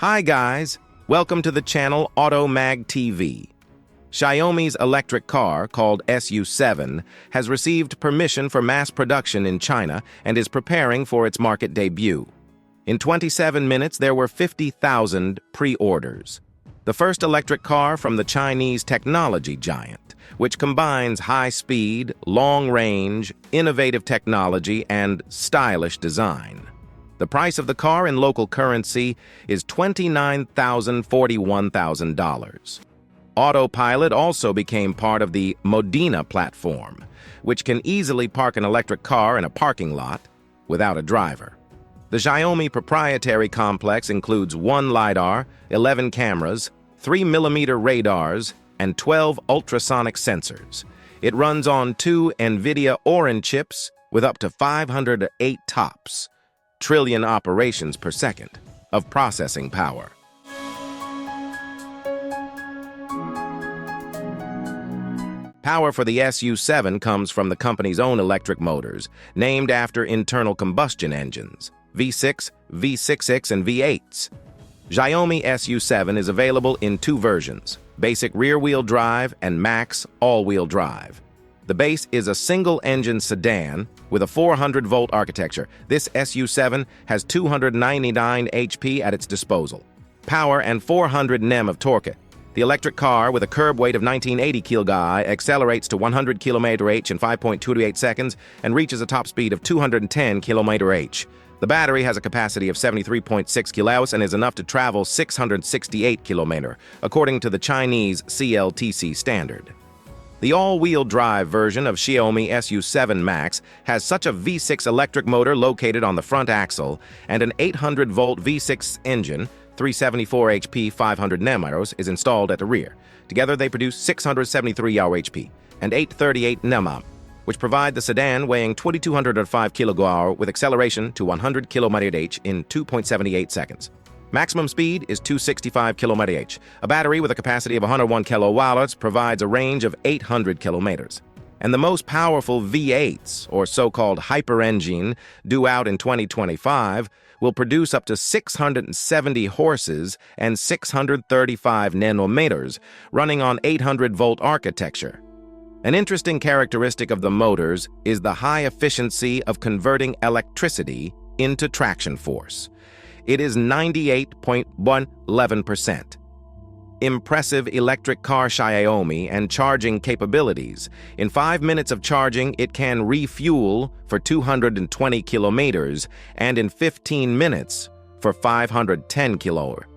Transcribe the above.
Hi guys, welcome to the channel AutoMag TV. Xiaomi's electric car, called SU7, has received permission for mass production in China and is preparing for its market debut. In 27 minutes, there were 50,000 pre-orders. The first electric car from the Chinese technology giant, which combines high speed, long range, innovative technology, and stylish design. The price of the car in local currency is $29,041. Autopilot also became part of the Modena platform, which can easily park an electric car in a parking lot without a driver. The Xiaomi proprietary complex includes 1 LiDAR, 11 cameras, 3mm radars, and 12 ultrasonic sensors. It runs on 2 NVIDIA Orin chips with up to 508 TOPS, trillion operations per second, of processing power. Power for the SU7 comes from the company's own electric motors, named after internal combustion engines, V6, V6X, and V8s. Xiaomi SU7 is available in 2 versions, basic rear-wheel drive and max all-wheel drive. The base is a single-engine sedan with a 400-volt architecture. This SU7 has 299 HP at its disposal, power and 400 Nm of torque. The electric car, with a curb weight of 1980 kg, accelerates to 100 km/h in 5.28 seconds and reaches a top speed of 210 km/h. The battery has a capacity of 73.6 kWh and is enough to travel 668 km, according to the Chinese CLTC standard. The all-wheel drive version of Xiaomi SU7 Max has such a V6 electric motor located on the front axle and an 800-volt V6 engine, 374 HP, 500 Nm, is installed at the rear. Together, they produce 673 HP and 838 Nm, which provide the sedan weighing 2,205 kg with acceleration to 100 km/h in 2.78 seconds. Maximum speed is 265 km/h. A battery with a capacity of 101 kWh provides a range of 800 km. And the most powerful V8s, or so-called hyper-engine, due out in 2025, will produce up to 670 horses and 635 nanometers, running on 800-volt architecture. An interesting characteristic of the motors is the high efficiency of converting electricity into traction force. It is 98.111%. Impressive electric car Xiaomi and charging capabilities. In 5 minutes of charging, it can refuel for 220 kilometers, and in 15 minutes for 510 kilometers.